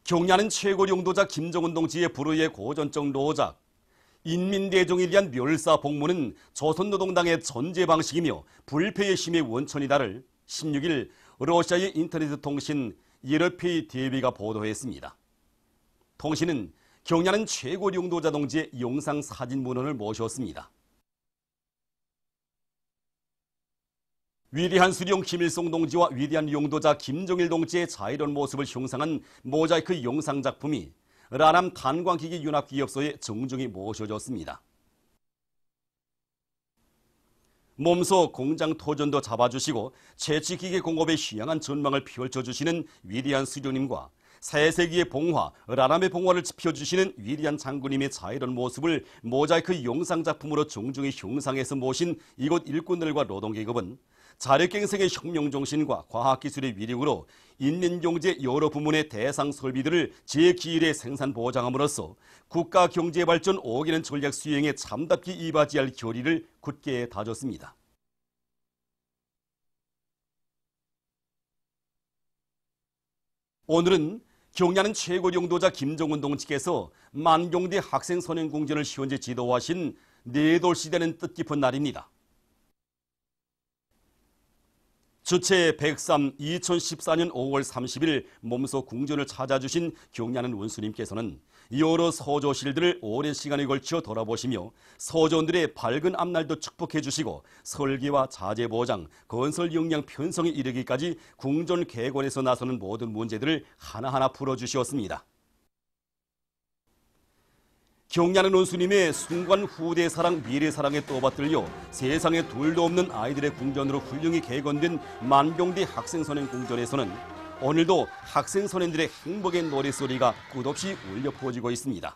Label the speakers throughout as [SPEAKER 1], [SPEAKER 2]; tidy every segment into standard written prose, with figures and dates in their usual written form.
[SPEAKER 1] 경야는 최고 용도자 김정은 동지의 불후의 고전적 노작, 인민대종에 대한 멸사복무는 조선노동당의 전제 방식이며 불패의 힘의 원천이다를 16일 러시아의 인터넷 통신 예르페이 대비가 보도했습니다. 통신은 경야는 최고 용도자 동지의 영상 사진 문헌을 모셨습니다. 위대한 수령 김일성 동지와 위대한 용도자 김정일 동지의 자유로운 모습을 형상한 모자이크 영상 작품이 라남 탄광기기 윤합기업소에 정중히 모셔졌습니다. 몸소 공장 토전도 잡아주시고 채취기계 공업에 희망한 전망을 펼쳐주시는 위대한 수령님과 새세기의 봉화, 라람의 봉화를 지펴주시는 위대한 장군님의 자유로운 모습을 모자이크 영상작품으로 정중히 형상해서 모신 이곳 일꾼들과 노동계급은 자력갱생의 혁명정신과 과학기술의 위력으로 인민경제 여러 부문의 대상 설비들을 제 기일에 생산 보장함으로써 국가경제발전 5개년 전략 수행에 참답게 이바지할 결의를 굳게 다졌습니다. 오늘은 경야는 최고 용도자 김정은 동지께서 만경대 학생선행공전을 현재 지도하신 내돌시되는 뜻깊은 날입니다. 주체 103 2014년 5월 30일 몸소 궁전을 찾아주신 경야는 원수님께서는 여러 서조실들을 오랜 시간에 걸쳐 돌아보시며 서조원들의 밝은 앞날도 축복해 주시고 설계와 자재 보장, 건설 역량 편성에 이르기까지 궁전 개관에서 나서는 모든 문제들을 하나하나 풀어주시었습니다. 경야는 원수님의 순간 후대 사랑, 미래 사랑에 떠받들려 세상에 둘도 없는 아이들의 궁전으로 훌륭히 개건된 만경대 학생선행 궁전에서는 오늘도 학생선행들의 행복의 노랫소리가 끝없이 울려 퍼지고 있습니다.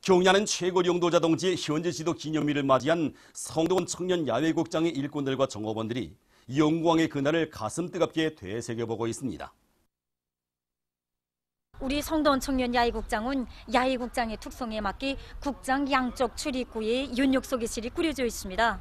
[SPEAKER 1] 경야는 최고 용도자 동지의 현재 지도 기념일을 맞이한 성도원 청년 야외국장의 일꾼들과 정업원들이 영광의 그날을 가슴 뜨겁게 되새겨보고 있습니다.
[SPEAKER 2] 우리 성도원 청년 야외국장은 야외국장의 특성에 맞게 국장 양쪽 출입구에 윤육소개실이 꾸려져 있습니다.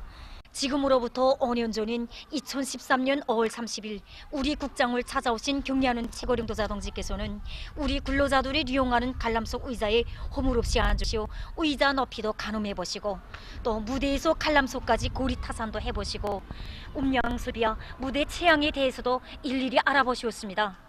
[SPEAKER 2] 지금으로부터 5년 전인 2013년 5월 30일 우리 국장을 찾아오신 경야는 최고 용도자 동지께서는 우리 근로자들이 이용하는 관람석 의자에 허물 없이 앉으시오 의자 높이도 가늠해보시고 또 무대에서 관람석까지 고리 타산도 해보시고 음량설비와 무대 체향에 대해서도 일일이 알아보시었습니다.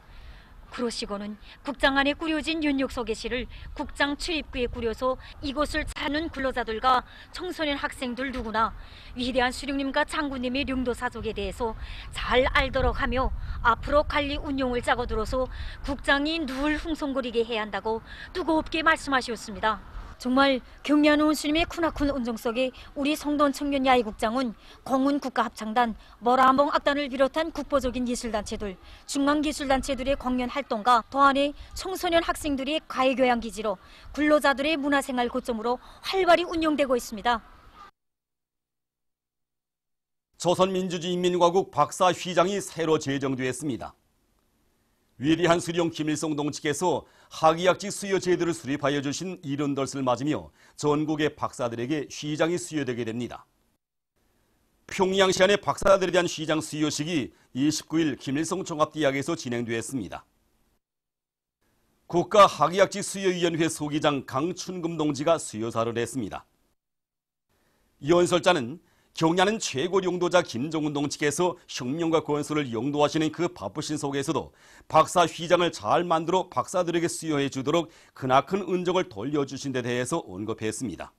[SPEAKER 2] 그러시고는 국장 안에 꾸려진 윤육소개실을 국장 출입구에 꾸려서 이곳을 찾는 근로자들과 청소년 학생들 누구나 위대한 수령님과 장군님의 용도사족에 대해서 잘 알도록 하며 앞으로 관리 운용을 짜고들어서 국장이 늘 흥성거리게 해야 한다고 뜨겁게 말씀하셨습니다. 정말 경야는 원수님의 크나큰 은정 속에 우리 성도원 청년 야외국장은 공훈국가합창단, 머라몽 악단을 비롯한 국보적인 예술단체들, 중앙기술단체들의 공연 활동과 또한의 청소년 학생들의 과외교양기지로 근로자들의 문화생활 거점으로 활발히 운영되고 있습니다.
[SPEAKER 1] 조선민주주의인민공화국 박사휘장이 새로 제정되었습니다. 위대한 수령 김일성 동지께서 학위학직 수여 제도를 수립하여 주신 이른 덫을 맞으며 전국의 박사들에게 휘장이 수여되게 됩니다. 평양시안의 박사들에 대한 휘장 수여식이 29일 김일성 종합대학에서 진행되었습니다. 국가학위학직 수여위원회 소기장 강춘금 동지가 수여사를 했습니다. 연설자는 경야는 최고 용도자 김정은 동지께서 혁명과 건설을 용도하시는 그 바쁘신 속에서도 박사 휘장을 잘 만들어 박사들에게 수여해 주도록 크나큰 은정을 돌려주신 데 대해서 언급했습니다.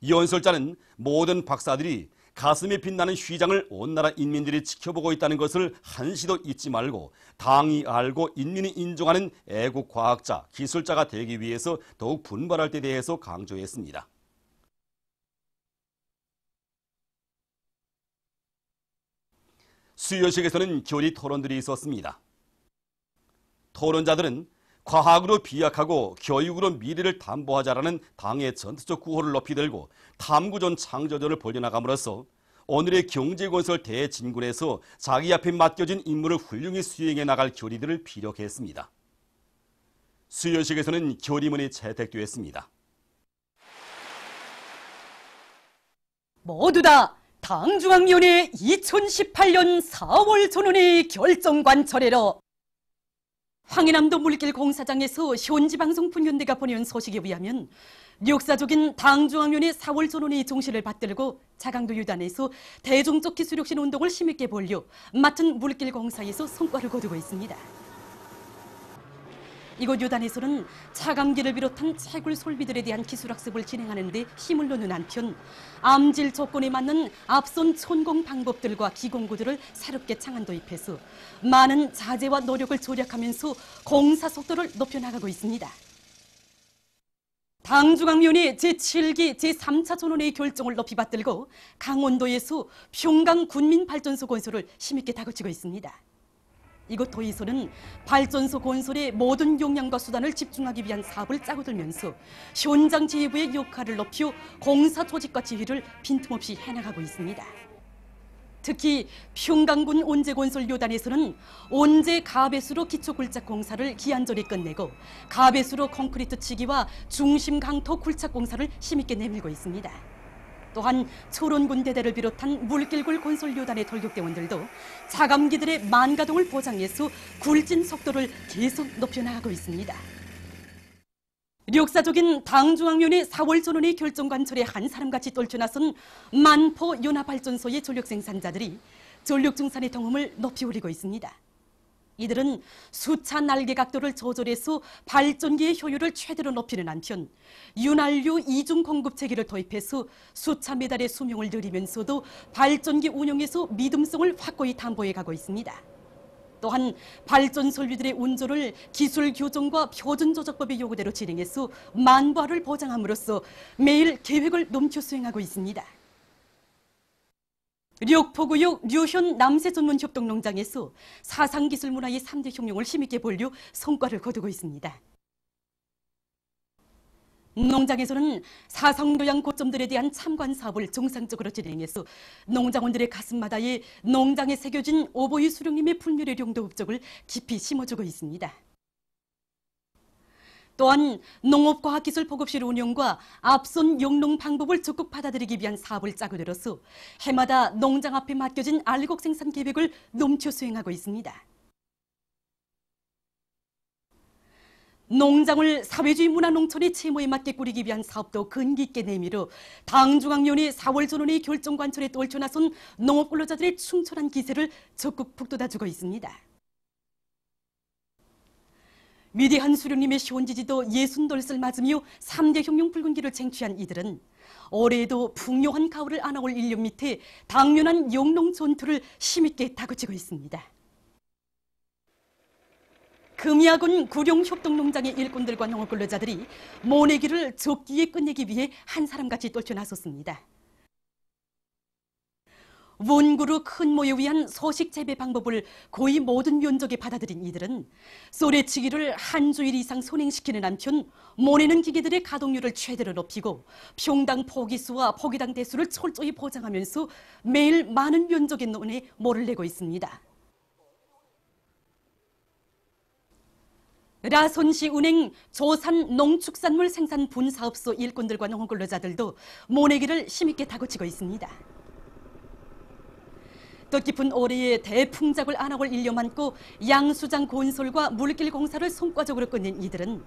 [SPEAKER 1] 연설자는 모든 박사들이 가슴에 빛나는 휘장을 온 나라 인민들이 지켜보고 있다는 것을 한시도 잊지 말고 당이 알고 인민이 인정하는 애국 과학자, 기술자가 되기 위해서 더욱 분발할 때 대해서 강조했습니다. 수여식에서는 교리 토론들이 있었습니다. 토론자들은 과학으로 비약하고 교육으로 미래를 담보하자라는 당의 전투적 구호를 높이 들고 탐구전 창조전을 벌여나감으로써 오늘의 경제건설 대진군에서 자기 앞에 맡겨진 임무를 훌륭히 수행해 나갈 교리들을 피력했습니다. 수여식에서는 교리문이 채택되었습니다.
[SPEAKER 3] 모두 다 당중앙위원회 2018년 4월 전원의 결정관철회로 황해남도 물길 공사장에서 현지방송분연대가 보내온 소식에 의하면 역사적인 당중앙위원회 4월 전원의 종시를 받들고 자강도 유단에서 대중적 기술혁신 운동을 힘있게 벌려 맡은 물길 공사에서 성과를 거두고 있습니다. 이곳 유단에서는 차감기를 비롯한 채굴 솔비들에 대한 기술학습을 진행하는 데 힘을 놓는 한편 암질 조건에 맞는 앞선 천공 방법들과 기공구들을 새롭게 창안 도입해서 많은 자재와 노력을 절약하면서 공사 속도를 높여나가고 있습니다. 당중앙위원회 제7기 제3차 전원회의 결정을 높이 받들고 강원도에서 평강군민발전소 건설을 힘있게 다그치고 있습니다. 이곳 도에서는 발전소 건설의 모든 역량과 수단을 집중하기 위한 사업을 짜고 들면서 현장 지휘부의 역할을 높여 공사 조직과 지휘를 빈틈없이 해나가고 있습니다. 특히 평강군 온재건설 요단에서는 온재 가배수로 기초굴착 공사를 기한절에 끝내고 가배수로 콘크리트 치기와 중심 강토 굴착 공사를 힘있게 내밀고 있습니다. 또한 초론군 대대를 비롯한 물길굴 건설요단의 돌격대원들도 차감기들의 만가동을 보장해서 굴진 속도를 계속 높여나가고 있습니다. 역사적인 당중앙위원회 4월 전원의 결정관철에 한 사람같이 떨쳐나선 만포 연합발전소의 전력 생산자들이 전력 증산의 동음을 높이 올리고 있습니다. 이들은 수차 날개 각도를 조절해서 발전기의 효율을 최대로 높이는 한편 윤활유 이중 공급 체계를 도입해서 수차 메달의 수명을 늘리면서도 발전기 운영에서 믿음성을 확고히 담보해 가고 있습니다. 또한 발전 설비들의 운조를 기술 교정과 표준 조작법의 요구대로 진행해서 만부화를 보장함으로써 매일 계획을 넘쳐 수행하고 있습니다. 력포구역 류현 남새전문협동농장에서 사상기술문화의 3대 혁명을 힘있게 벌려 성과를 거두고 있습니다. 농장에서는 사상도양 고점들에 대한 참관 사업을 정상적으로 진행해서 농장원들의 가슴마다에 농장에 새겨진 오보이 수령님의 불멸의 용도 업적을 깊이 심어주고 있습니다. 또한 농업과학기술 보급실 운영과 앞선 영농 방법을 적극 받아들이기 위한 사업을 짜고 들어서 해마다 농장 앞에 맡겨진 알곡 생산 계획을 넘쳐 수행하고 있습니다. 농장을 사회주의 문화농촌의 채무에 맞게 꾸리기 위한 사업도 근기 있게 내밀어 당중앙위원회 4월 전원의 결정관철에 떨쳐나선 농업근로자들의 충천한 기세를 적극 북돋아주고 있습니다. 위대한 수령님의 시원지지도 60돌을 맞으며 3대 혁명 붉은기를 쟁취한 이들은 올해에도 풍요한 가을을 안아올 인력 밑에 당면한 영농 전투를 힘있게 다그치고 있습니다. 금야군 구룡협동농장의 일꾼들과 농업근로자들이 모내기를 적기에 끝내기 위해 한 사람같이 떨쳐나섰습니다. 원구로 큰 모에 위한 소식 재배 방법을 거의 모든 면적에 받아들인 이들은 쏘레치기를 한 주일 이상 선행시키는 한편 모내는 기계들의 가동률을 최대로 높이고 평당 포기수와 포기당 대수를 철저히 보장하면서 매일 많은 면적의 논에 모를 내고 있습니다. 라손시 은행 조산 농축산물 생산 분사업소 일꾼들과 농업근로자들도 모내기를 힘있게 다그치고 있습니다. 뜻깊은 올해에 대풍작을 안아올 일념 안고 양수장 건설과 물길 공사를 성과적으로 끝낸 이들은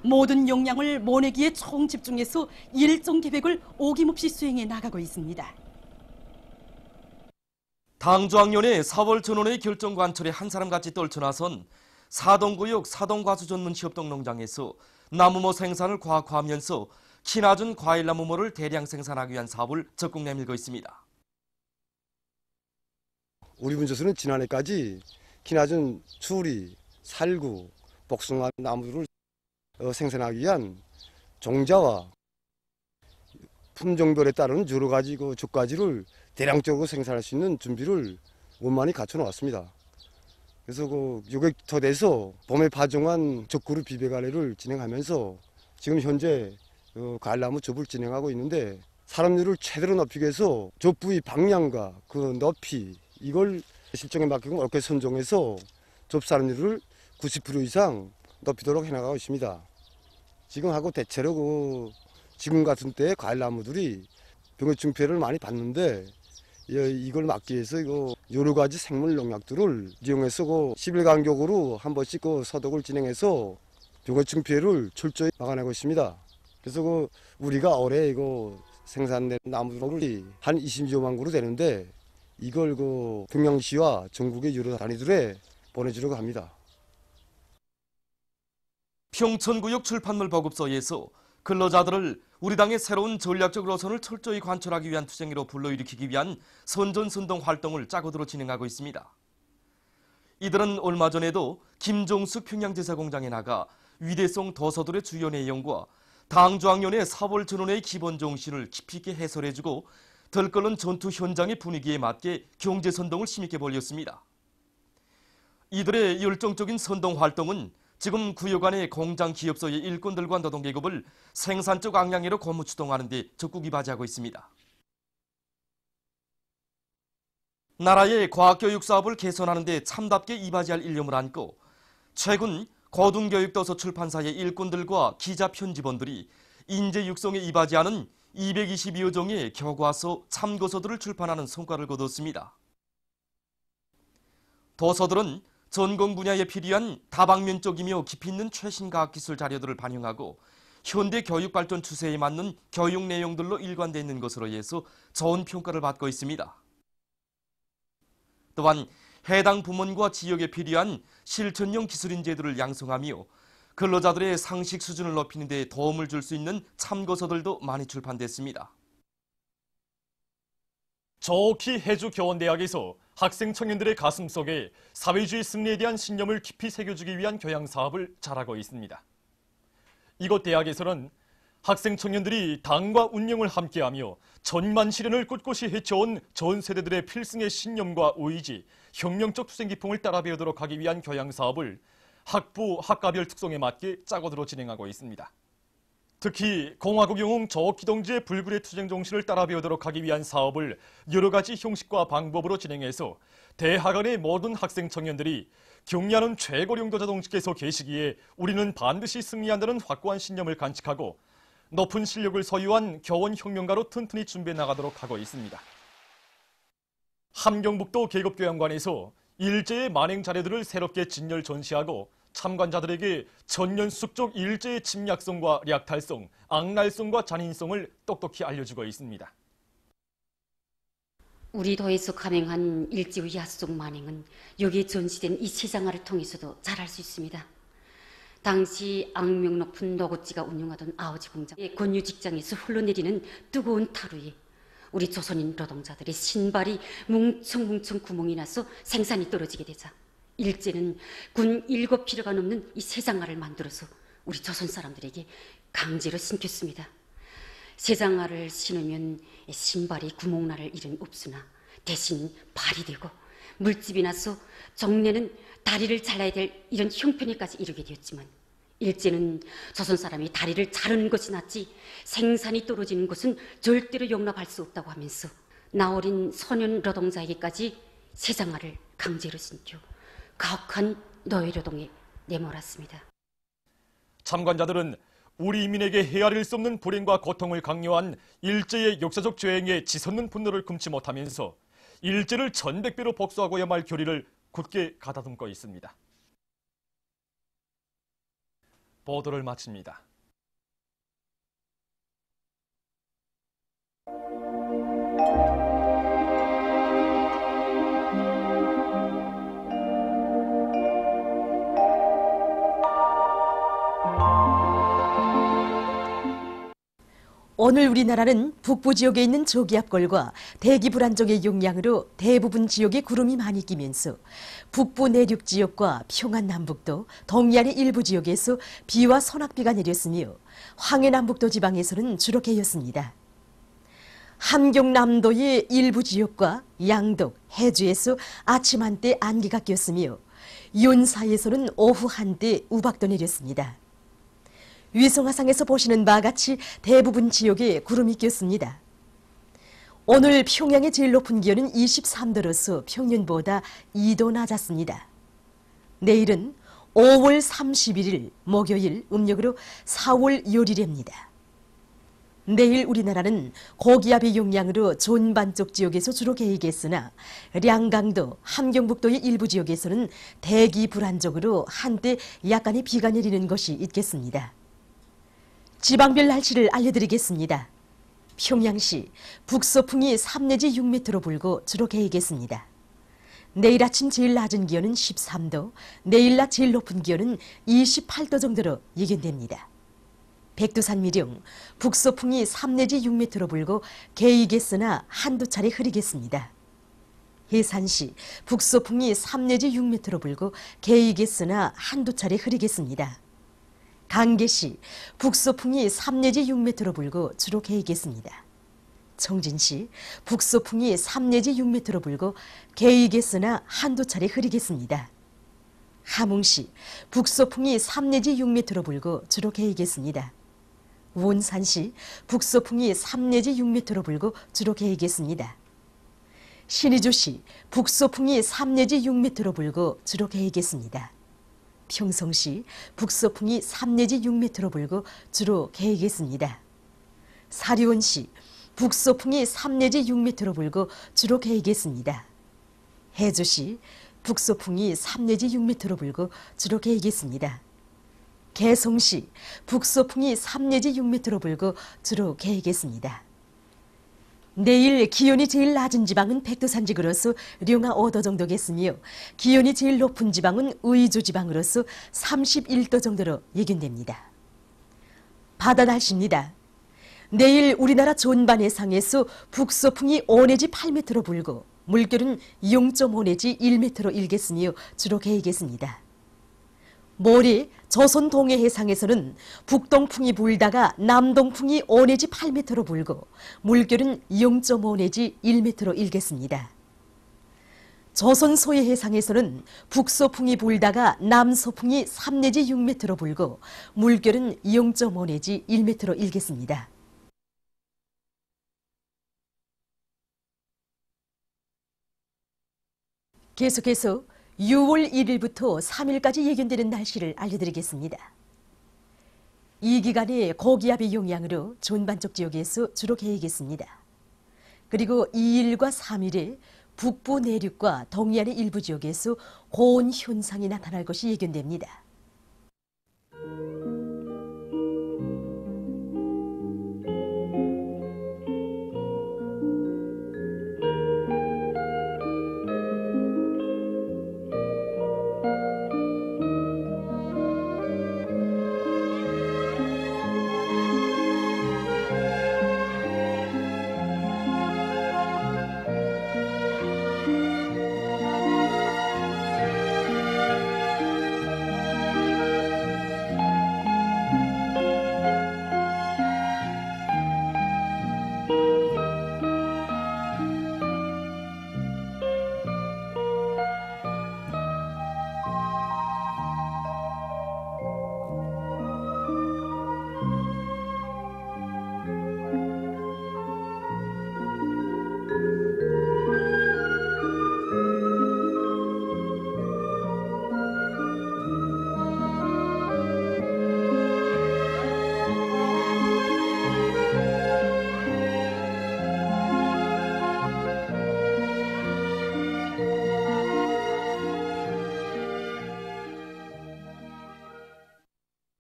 [SPEAKER 3] 모든 역량을 모내기에 총집중해서 일정 계획을 어김없이 수행해 나가고 있습니다.
[SPEAKER 1] 당중앙위원회 4월 전원의 결정관철에 한 사람같이 떨쳐나선 사동구역 사동과수전문협동농장에서 나무모 생산을 과학화하면서 키나준 과일나무모를 대량 생산하기 위한 사업을 적극 내밀고 있습니다.
[SPEAKER 4] 우리 분소에서는 지난해까지 키나준 추리, 살구, 복숭아 나무를 생산하기 위한 종자와 품종별에 따른 여러 가지 족가지를 대량적으로 생산할 수 있는 준비를 원만히 갖춰 놓았습니다. 그래서 요격터 돼서 봄에 파종한 적구루 비배 관리를 진행하면서 지금 현재 과일나무 접을 진행하고 있는데 산업률을 최대로 높이기 위해서 접 부위 방향과 그 높이 이걸 실정에 맞게끔 옳게 선정해서 접 산업률을 90% 이상 높이도록 해나가고 있습니다. 지금 하고 대체로 지금 같은 때 과일나무들이 병해충 피해를 많이 받는데 이걸 막기 위해서 여러 가지 생물 농약들을 이용해서 10일 간격으로 한 번씩 소독을 진행해서 병해충 피해를 철저히 막아내고 있습니다. 그래서 우리가 올해 생산된 나무를 한 20여만 그루 되는데 이걸 평양시와 전국의 여러 단위들에 보내주려고 합니다.
[SPEAKER 1] 평천구역 출판물 보급소에서 근로자들을 우리 당의 새로운 전략적 노선을 철저히 관철하기 위한 투쟁으로 불러일으키기 위한 선전선동 활동을 짜고들어 진행하고 있습니다. 이들은 얼마 전에도 김종숙 평양제사공장에 나가 위대성 도서들의 주요 내용과 당조학년의 4월 전원의 기본 정신을 깊이 있게 해설해주고 들끓는 전투 현장의 분위기에 맞게 경제선동을 힘있게 벌였습니다. 이들의 열정적인 선동 활동은 지금 구역 안의 공장 기업소의 일꾼들과 노동계급을 생산적 악량으로 고무추동하는 데 적극 이바지하고 있습니다. 나라의 과학교육 사업을 개선하는 데 참답게 이바지할 일념을 안고 최근 고등교육도서 출판사의 일꾼들과 기자 편집원들이 인재 육성에 이바지하는 222여 종의 교과서, 참고서들을 출판하는 성과를 거뒀습니다. 도서들은 전공 분야에 필요한 다방면적이며 깊이 있는 최신 과학기술 자료들을 반영하고 현대 교육 발전 추세에 맞는 교육 내용들로 일관되어 있는 것으로 해서 좋은 평가를 받고 있습니다. 또한 해당 부문과 지역에 필요한 실천형 기술 인재들을 양성하며 근로자들의 상식 수준을 높이는 데 도움을 줄 수 있는 참고서들도 많이 출판됐습니다.
[SPEAKER 5] 저옥희 해주교원대학에서 학생 청년들의 가슴속에 사회주의 승리에 대한 신념을 깊이 새겨주기 위한 교양 사업을 잘하고 있습니다. 이곳 대학에서는 학생 청년들이 당과 운명을 함께하며 전만 시련을 꿋꿋이 헤쳐온 전 세대들의 필승의 신념과 의지, 혁명적 투쟁 기풍을 따라 배우도록 하기 위한 교양 사업을 학부, 학과별 특성에 맞게 짜고들어 진행하고 있습니다. 특히 공화국 영웅 저옥희 동지의 불굴의 투쟁 정신을 따라 배우도록 하기 위한 사업을 여러 가지 형식과 방법으로 진행해서 대학 안의 모든 학생 청년들이 경리하는 최고령도자 동지께서 계시기에 우리는 반드시 승리한다는 확고한 신념을 간직하고 높은 실력을 소유한 교원 혁명가로 튼튼히 준비해 나가도록 하고 있습니다. 함경북도 계급교양관에서 일제의 만행 자료들을 새롭게 진열 전시하고 참관자들에게 전년숙적 일제의 침략성과 약탈성, 악랄성과 잔인성을 똑똑히 알려주고 있습니다.
[SPEAKER 6] 우리 도에서 감행한 일제의 야속 만행은 여기에 전시된 이 세상화를 통해서도 잘 알 수 있습니다. 당시 악명 높은 노고찌가 운영하던 아오지 공장의 권유 직장에서 흘러내리는 뜨거운 타루에 우리 조선인 노동자들의 신발이 뭉청뭉청 구멍이 나서 생산이 떨어지게 되자 일제는 군 7필요가 넘는 이 새장화를 만들어서 우리 조선 사람들에게 강제로 신겼습니다. 새장화를 신으면 신발이 구멍날 일은 없으나 대신 발이 되고 물집이 나서 정례는 다리를 잘라야 될 이런 형편에까지 이르게 되었지만 일제는 조선 사람이 다리를 자르는 것이 낫지 생산이 떨어지는 것은 절대로 용납할 수 없다고 하면서 나어린 소년 노동자에게까지 새장화를 강제로 신겨 가혹한 노예노동에 내몰았습니다.
[SPEAKER 5] 참관자들은 우리 인민에게 헤아릴 수 없는 불행과 고통을 강요한 일제의 역사적 죄행에 지솟는 분노를 금치 못하면서 일제를 전백배로 복수하고야 말 결의를 굳게 가다듬고 있습니다. 보도를 마칩니다.
[SPEAKER 3] 오늘 우리나라는 북부 지역에 있는 저기압골과 대기 불안정의 영향으로 대부분 지역에 구름이 많이 끼면서 북부 내륙 지역과 평안 남북도, 동해안의 일부 지역에서 비와 소낙비가 내렸으며 황해남북도 지방에서는 주로 개였습니다. 함경남도의 일부 지역과 양덕, 해주에서 아침 한때 안개가 꼈으며 윤사에서는 오후 한때 우박도 내렸습니다. 위성화상에서 보시는 바와 같이 대부분 지역에 구름이 꼈습니다. 오늘 평양의 제일 높은 기온은 23도로서 평년보다 2도 낮았습니다. 내일은 5월 31일 목요일 음력으로 4월 요일입니다. 내일 우리나라는 고기압의 영향으로 존반쪽 지역에서 주로 개이겠으나 량강도, 함경북도의 일부 지역에서는 대기 불안정으로 한때 약간의 비가 내리는 것이 있겠습니다. 지방별 날씨를 알려드리겠습니다. 평양시 북서풍이 3 내지 6m로 불고 주로 개이겠습니다. 내일 아침 제일 낮은 기온은 13도, 내일 낮 제일 높은 기온은 28도 정도로 예견됩니다. 백두산 미령, 북서풍이 3 내지 6m로 불고 개이겠으나 한두 차례 흐리겠습니다. 해산시, 북서풍이 3 내지 6m로 불고 개이겠으나 한두 차례 흐리겠습니다. 강계시, 북서풍이 3 내지 6m로 불고 주로 개이겠습니다. 청진시, 북서풍이 3 내지 6m로 불고 개이겠으나 한두 차례 흐리겠습니다. 함흥시, 북서풍이 3 내지 6m로 불고 주로 개이겠습니다. 원산시, 북서풍이 3 내지 6m로 불고 주로 개이겠습니다. 신의주시, 북서풍이 3 내지 6m로 불고 주로 개이겠습니다. 평성시, 북서풍이 3 내지 6m로 불고 주로 개이겠습니다. 사리온시, 북서풍이 3 내지 6m로 불고 주로 개이겠습니다. 해주시, 북서풍이 3 내지 6m로 불고 주로 개이겠습니다. 개성시, 북서풍이 3 내지 6m로 불고 주로 개이겠습니다. 내일 기온이 제일 낮은 지방은 백두산 지구로서 룡아 5도 정도겠으며 기온이 제일 높은 지방은 의주 지방으로서 31도 정도로 예견됩니다. 바다 날씨입니다. 내일 우리나라 존반 해상에서 북서풍이 5 내지 8m로 불고 물결은 0.5 내지 1m로 일겠으며 주로 개이겠습니다. 모레 조선 동해 해상에서는 북동풍이 불다가 남동풍이 5 내지 8m로 불고 물결은 0.5 내지 1m로 일겠습니다. 조선 소해 해상에서는 북서풍이 불다가 남서풍이 3 내지 6m로 불고 물결은 0.5 내지 1m로 일겠습니다. 계속해서 6월 1일부터 3일까지 예견되는 날씨를 알려드리겠습니다. 이 기간에 고기압의 영향으로 존반쪽 지역에서 주로 개이겠습니다. 그리고 2일과 3일에 북부 내륙과 동해안의 일부 지역에서 고온 현상이 나타날 것이 예견됩니다.